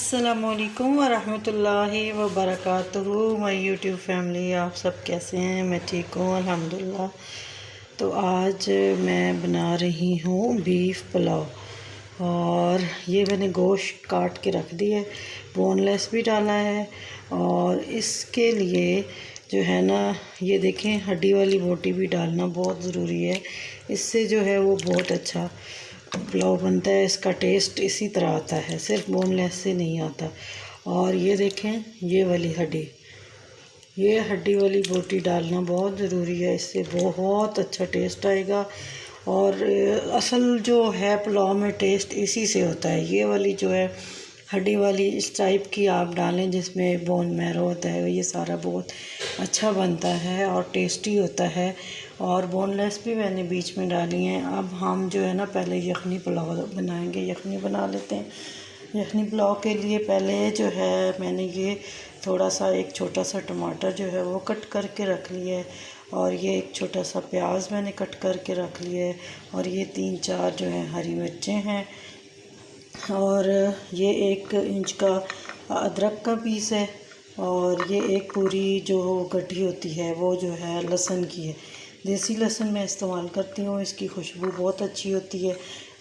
अस्सलामुअलैकुम वरहमतुल्लाहि वबरकातुहू। My YouTube family, आप सब कैसे हैं? मैं ठीक हूँ अल्हम्दुलिल्लाह। तो आज मैं बना रही हूँ बीफ पुलाव। और ये मैंने गोश्त काट के रख दिया है, बोनलेस भी डाला है। और इसके लिए जो है ना, ये देखें, हड्डी वाली बोटी भी डालना बहुत ज़रूरी है। इससे जो है वो बहुत अच्छा पुलाव बनता है। इसका टेस्ट इसी तरह आता है, सिर्फ बोनलेस से नहीं आता। और ये देखें, ये हड्डी वाली बोटी डालना बहुत ज़रूरी है, इससे बहुत अच्छा टेस्ट आएगा। और असल जो है पुलाव में टेस्ट इसी से होता है। ये वाली जो है हड्डी वाली, इस टाइप की आप डालें जिसमें बोन मैरो होता है, ये सारा बहुत अच्छा बनता है और टेस्टी होता है। और बोनलेस भी मैंने बीच में डाली हैं। अब हम जो है ना, पहले यखनी पुलाव बनाएंगे। यखनी बना लेते हैं। यखनी पुलाव के लिए पहले जो है मैंने ये थोड़ा सा, एक छोटा सा टमाटर जो है वो कट करके रख लिया है। और ये एक छोटा सा प्याज मैंने कट करके रख लिया है। और ये 3-4 जो है हरी मिर्चें हैं। और ये 1 इंच का अदरक का पीस है। और ये एक पूरी जो गड्ढी होती है वो जो है लहसुन की है। देसी लहसुन मैं इस्तेमाल करती हूँ, इसकी खुशबू बहुत अच्छी होती है,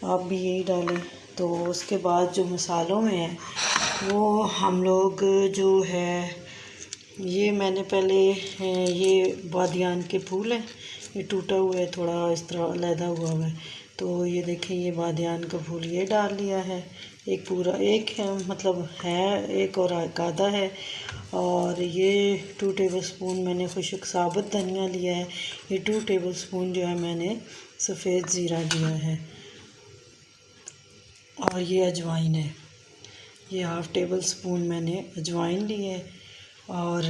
आप भी यही डालें। तो उसके बाद जो मसालों में है वो हम लोग जो है, ये मैंने पहले ये बादियान के फूल हैं, ये टूटा हुआ है, थोड़ा इस तरह अलहदा हुआ है। तो ये देखें, ये बादियान का फूल ये डाल लिया है। एक पूरा, एक है मतलब है, एक और आधा है। और ये 2 टेबलस्पून मैंने खुशक साबुत धनिया लिया है। ये 2 टेबलस्पून जो है मैंने सफ़ेद ज़ीरा लिया है। और ये अजवाइन है, ये 1/2 टेबलस्पून मैंने अजवाइन ली है। और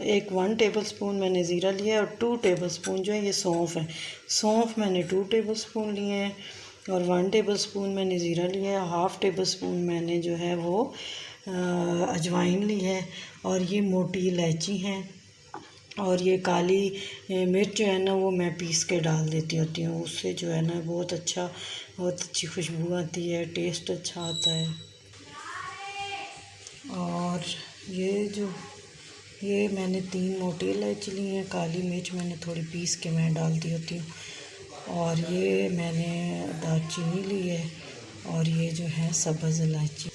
1 टेबलस्पून मैंने ज़ीरा लिया है। और 2 टेबलस्पून जो है ये सौंफ है। सौंफ मैंने 2 टेबलस्पून लिए हैं। और 1 टेबलस्पून मैंने ज़ीरा लिया है। 1/2 टेबलस्पून मैंने जो है वो अजवाइन ली है। और ये मोटी इलायची हैं। और ये काली मिर्च जो है ना, वो मैं पीस के डाल देती होती हूँ, उससे जो है ना बहुत अच्छी खुशबू आती है, टेस्ट अच्छा आता है। और ये मैंने 3 मोटी इलायची ली हैं। काली मिर्च मैंने थोड़ी पीस के मैं डालती होती हूँ। और ये मैंने दालचीनी ली है। और ये जो है सब्ज़ इलायची,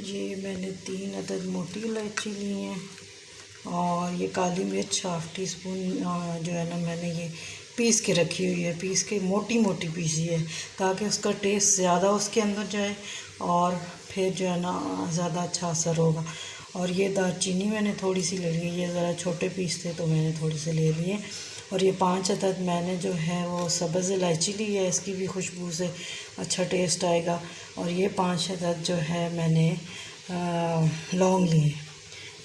ये मैंने 3 अदद मोटी इलायची ली हैं। और ये काली मिर्च 1/2 टीस्पून जो है ना, मैंने ये पीस के रखी हुई है, पीस के मोटी मोटी पीसी है, ताकि उसका टेस्ट ज़्यादा उसके अंदर जाए और फिर जो है ना ज़्यादा अच्छा असर होगा। और ये दालचीनी मैंने थोड़ी सी ले ली है, ये ज़रा छोटे पीस थे तो मैंने थोड़ी सी ले लिए। और ये 5 अदद मैंने जो है वो सब्ज़ इलायची ली है, इसकी भी खुशबू से अच्छा टेस्ट आएगा। और ये 5 अदद जो है मैंने लौंग लिए।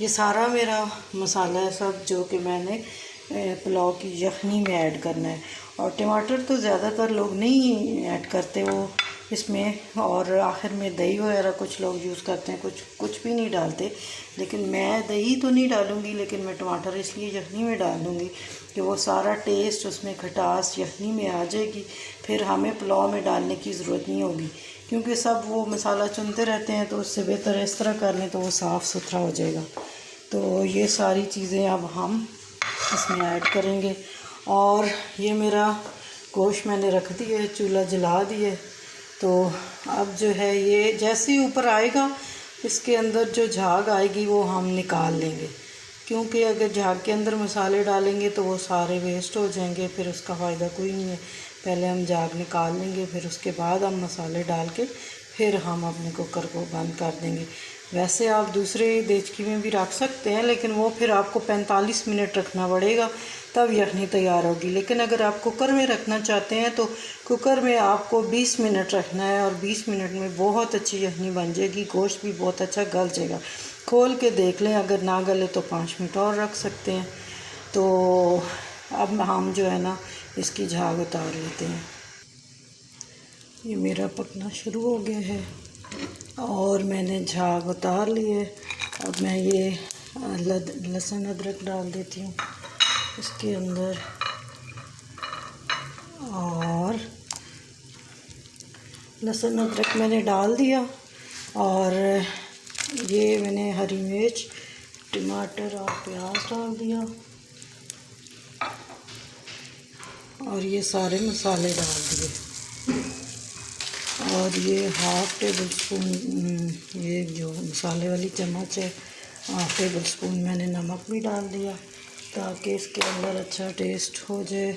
ये सारा मेरा मसाला है सब, जो कि मैंने पुलाव की यखनी में ऐड करना है। और टमाटर तो ज़्यादातर लोग नहीं ऐड करते वो इसमें। और आखिर में दही वगैरह कुछ लोग यूज़ करते हैं, कुछ भी नहीं डालते। लेकिन मैं दही तो नहीं डालूँगी, लेकिन मैं टमाटर इसलिए यखनी में डाल दूँगी कि वो सारा टेस्ट उसमें, खटास यखनी में आ जाएगी। फिर हमें पुलाव में डालने की ज़रूरत नहीं होगी, क्योंकि सब वो मसाला चुनते रहते हैं। तो उससे बेहतर इस तरह कर लें तो वो साफ़ सुथरा हो जाएगा। तो ये सारी चीज़ें अब हम इसमें ऐड करेंगे। और ये मेरा गोश्त मैंने रख दिया है, चूल्हा जला दिए। तो अब जो है ये जैसे ही ऊपर आएगा, इसके अंदर जो झाग आएगी वो हम निकाल लेंगे, क्योंकि अगर झाग के अंदर मसाले डालेंगे तो वो सारे वेस्ट हो जाएंगे, फिर उसका फ़ायदा कोई नहीं है। पहले हम झाग निकाल लेंगे, फिर उसके बाद हम मसाले डाल के फिर हम अपने कुकर को बंद कर देंगे। वैसे आप दूसरे देचकी में भी रख सकते हैं, लेकिन वो फिर आपको 45 मिनट रखना पड़ेगा, तब यखनी तैयार होगी। लेकिन अगर आप कुकर में रखना चाहते हैं तो कुकर में आपको 20 मिनट रखना है, और 20 मिनट में बहुत अच्छी यखनी बन जाएगी। गोश्त भी बहुत अच्छा गल जाएगा। खोल के देख लें, अगर ना गले तो 5 मिनट और रख सकते हैं। तो अब हम जो है ना, इसकी झाग उतार लेते हैं। ये मेरा पकना शुरू हो गया है और मैंने झाग उतार लिए। अब मैं ये लहसुन अदरक डाल देती हूँ इसके अंदर। और लहसुन अदरक मैंने डाल दिया और ये मैंने हरी मिर्च, टमाटर और प्याज डाल दिया और ये सारे मसाले डाल दिए और ये हाफ़ टेबल स्पून ये जो मसाले वाली चम्मच है, हाफ़ टेबल स्पून मैंने नमक भी डाल दिया ताकि इसके अंदर अच्छा टेस्ट हो जाए।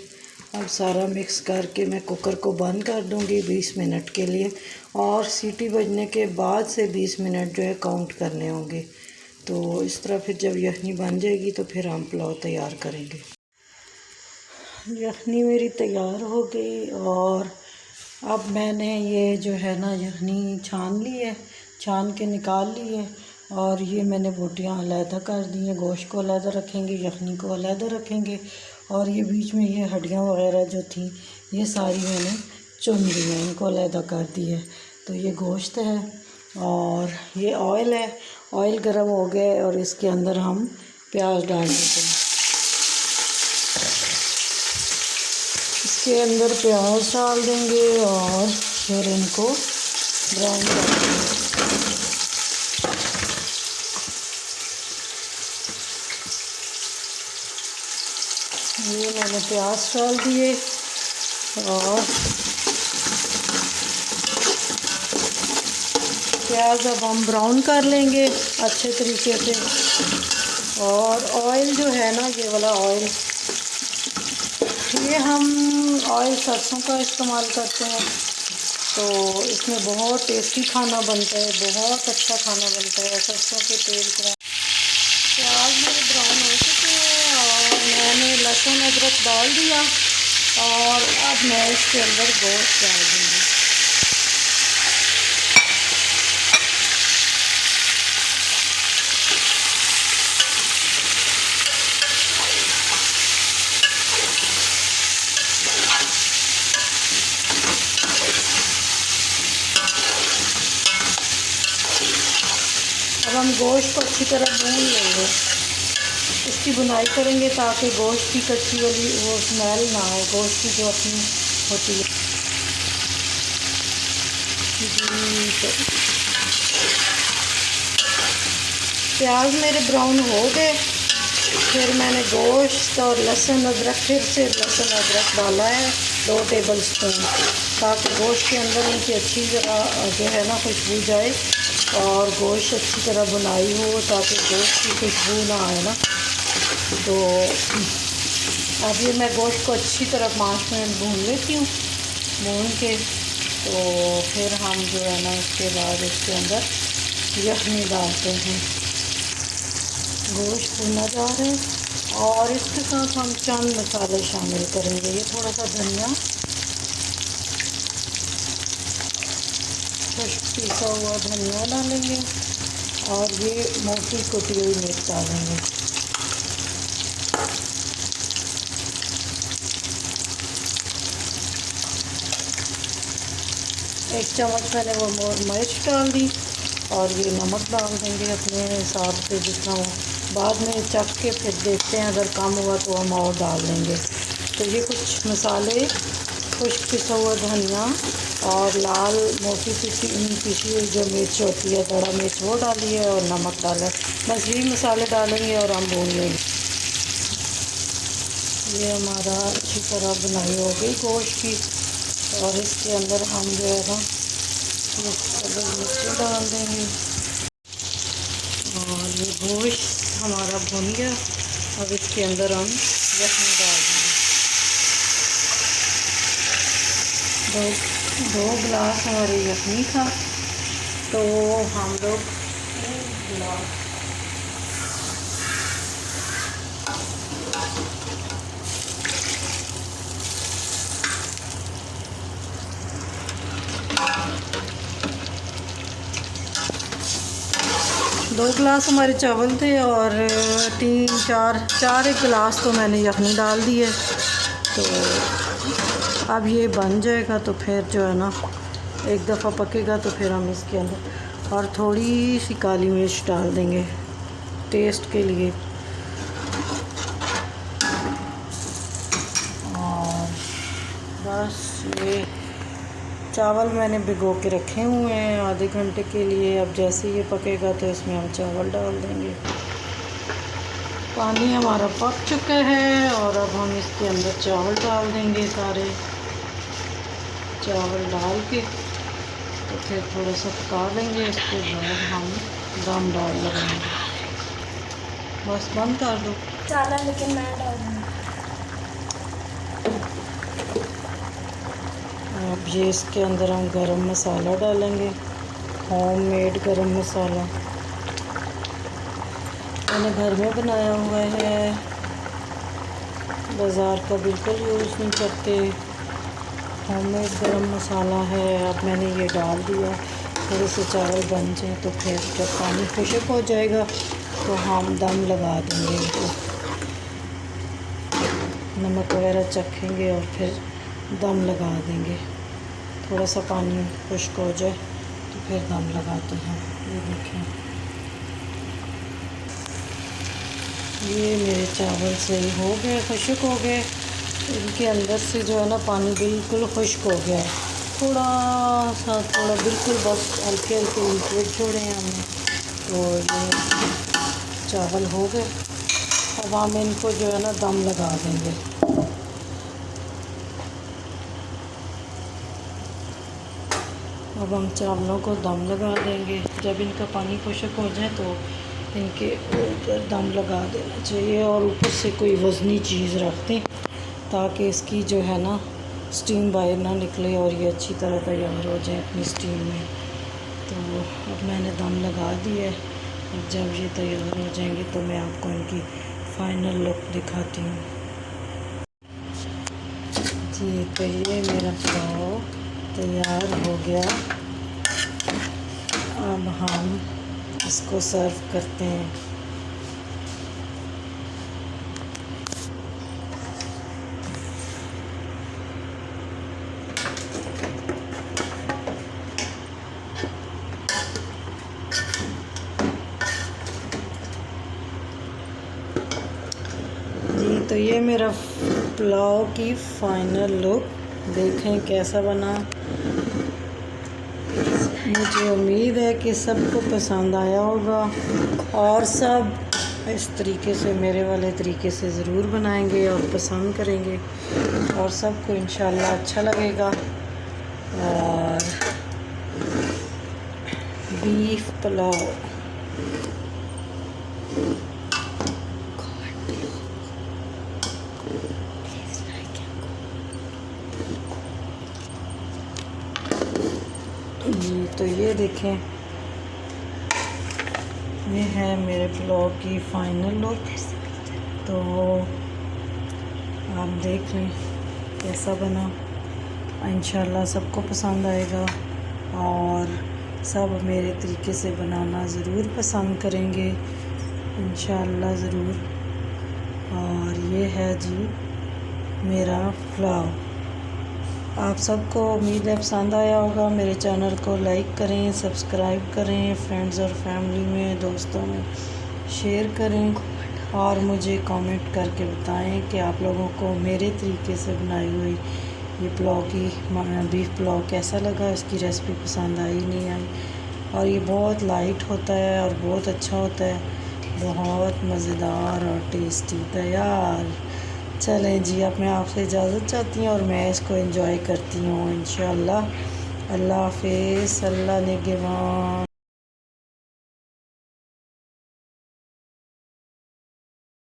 अब सारा मिक्स करके मैं कुकर को बंद कर दूंगी 20 मिनट के लिए और सीटी बजने के बाद से 20 मिनट जो है काउंट करने होंगे। तो इस तरह फिर जब यखनी बन जाएगी तो फिर हम पुलाव तैयार करेंगे। यखनी मेरी तैयार हो गई और अब मैंने ये जो है ना यखनी छान ली है, छान के निकाल ली है और ये मैंने बोटियाँ अलहदा कर दी हैं। गोश्त को अलहदा रखेंगे, यखनी को अलहदा रखेंगे और ये बीच में ये हड्डियाँ वगैरह जो थी ये सारी मैंने चुन ली हैं, इनको अलहदा कर दी है। तो ये गोश्त है और ये ऑयल है, ऑयल गर्म हो गया और इसके अंदर हम प्याज डाल देते हैं। इसके अंदर प्याज डाल देंगे और फिर इनको ब्राउन कर देंगे। ये मैंने प्याज डाल दिए और प्याज अब हम ब्राउन कर लेंगे अच्छे तरीके से। और ऑयल जो है ना, ये वाला ऑयल, ये हम ऑयल सरसों का इस्तेमाल करते हैं तो इसमें बहुत टेस्टी खाना बनता है, बहुत अच्छा खाना बनता है सरसों के तेल का। प्याज मेरे ब्राउन हो चुके हैं और मैंने लहसुन अदरक डाल दिया और अब मैं इसके अंदर गोश्त डाल दूँगी। अब हम गोश्त को अच्छी तरह भून लेंगे, इसकी बुनाई करेंगे ताकि गोश्त की कच्ची वाली वो स्मेल ना आए, गोश्त की जो अपनी होती है। प्याज मेरे ब्राउन हो गए, फिर मैंने गोश्त और लहसुन अदरक, फिर से लहसुन अदरक डाला है 2 टेबल स्पून, ताकि गोश्त के अंदर उनकी अच्छी तरह जो है ना खुशबू जाए और गोश्त अच्छी तरह बुनाई हो ताकि गोश्त की खुशबू ना आए ना। तो अब ये मैं गोश्त को अच्छी तरह 5 मिनट भून लेती हूँ, भून के तो फिर हम जो है ना उसके बाद इसके अंदर यखनी डालते हैं। गोश्त भुना जा रहा है और इसके साथ हम चंद मसाले शामिल करेंगे। ये थोड़ा सा धनिया, पिसा हुआ धनिया डालेंगे और ये मोटी कुटी हुई मिर्च डालेंगे। एक चम्मच मैंने वो मिर्च डाल दी और ये नमक डाल देंगे अपने हिसाब से जितना हो, बाद में चख के फिर देखते हैं, अगर कम हुआ तो हम और डाल देंगे। तो ये कुछ मसाले, खुश्क पिसा हुआ धनिया और लाल मोटी पिसी हुई जो मिर्च होती है, बड़ा मिर्च, वो डाली है और नमक डाला है। बस यही मसाले डालेंगे और हम भून लेंगे। ये हमारा अच्छी तरह बुनाई हो गई गोश्त की और इसके अंदर हम जो है ना मिर्च डाल देंगे और ये गोश्त हमारा भुन गया। अब इसके अंदर हम यखनी डाल देंगे। दो गिलास हमारी यखनी था तो हम लोग 1 गिलास दो गिलास हमारे चावल थे और 3-4 एक गिलास तो मैंने यखनी डाल दी है। तो अब ये बन जाएगा तो फिर जो है ना एक दफ़ा पकेगा तो फिर हम इसके अंदर और थोड़ी सी काली मिर्च डाल देंगे टेस्ट के लिए। और बस ये चावल मैंने भिगो के रखे हुए हैं आधे घंटे के लिए। अब जैसे ये पकेगा तो इसमें हम चावल डाल देंगे। पानी हमारा पक चुका है और अब हम इसके अंदर चावल डाल देंगे। सारे चावल डाल के तो फिर थोड़ा सा पका लेंगे। इसके बाद हम दम डाल लगाएंगे। बस बंद कर दो। चावल लेकिन मैं डाल दूँगी। अब ये इसके अंदर हम गरम मसाला डालेंगे, होममेड गरम मसाला मैंने घर में बनाया हुआ है, बाज़ार का बिल्कुल यूज़ नहीं करते। होममेड गरम मसाला है। अब मैंने ये डाल दिया। थोड़े से चावल बन जाए तो फिर जब पानी खुश्क हो जाएगा तो हम दम लगा देंगे इनको। नमक वगैरह चखेंगे और फिर दम लगा देंगे। थोड़ा सा पानी खुश्क हो जाए तो फिर दम लगाते हैं। ये देखें, ये मेरे चावल सही हो गए, खुश्क हो गए। इनके अंदर से जो है ना पानी बिल्कुल खुश्क हो गया है। थोड़ा बिल्कुल बस हल्के हल्के लिक्विड छोड़े हैं हमने। तो ये चावल हो गए। अब हम इनको जो है ना दम लगा देंगे। अब हम चावलों को दम लगा देंगे। जब इनका पानी खुश्क हो जाए तो इनके ऊपर दम लगा देना चाहिए और ऊपर से कोई वज़नी चीज़ रख दें ताकि इसकी जो है ना स्टीम बाहर ना निकले और ये अच्छी तरह तैयार हो जाए अपनी स्टीम में। तो अब मैंने दम लगा दिया है। अब जब ये तैयार हो जाएंगे तो मैं आपको इनकी फ़ाइनल लुक दिखाती हूँ। जी, तो ये मेरा पुलाव तैयार हो गया। अब हम इसको सर्व करते हैं। जी, तो ये मेरा पुलाव की फ़ाइनल लुक देखें कैसा बना। मुझे उम्मीद है कि सबको पसंद आया होगा और सब इस तरीके से मेरे वाले तरीके से ज़रूर बनाएंगे और पसंद करेंगे और सबको इंशाल्लाह अच्छा लगेगा। और बीफ पुलाव जी, तो ये देखें, ये है मेरे पुलाव की फ़ाइनल लुक। तो आप देख लें कैसा बना। इंशाल्लाह सबको पसंद आएगा और सब मेरे तरीके से बनाना ज़रूर पसंद करेंगे इंशाल्लाह ज़रूर। और ये है जी मेरा पुलाव। आप सबको उम्मीद है पसंद आया होगा। मेरे चैनल को लाइक करें, सब्सक्राइब करें, फ्रेंड्स और फैमिली में, दोस्तों में शेयर करें और मुझे कमेंट करके बताएं कि आप लोगों को मेरे तरीके से बनाई हुई ये पुलाव की बीफ पुलाव कैसा लगा, इसकी रेसिपी पसंद आई नहीं आई। और ये बहुत लाइट होता है और बहुत अच्छा होता है, बहुत मज़ेदार और टेस्टी तैयार। चलें जी, अब मैं आपसे इजाज़त चाहती हूँ और मैं इसको एंजॉय करती हूँ इंशाल्लाह। अल्लाह हाफ़िज़, अल्लाह निगहबान।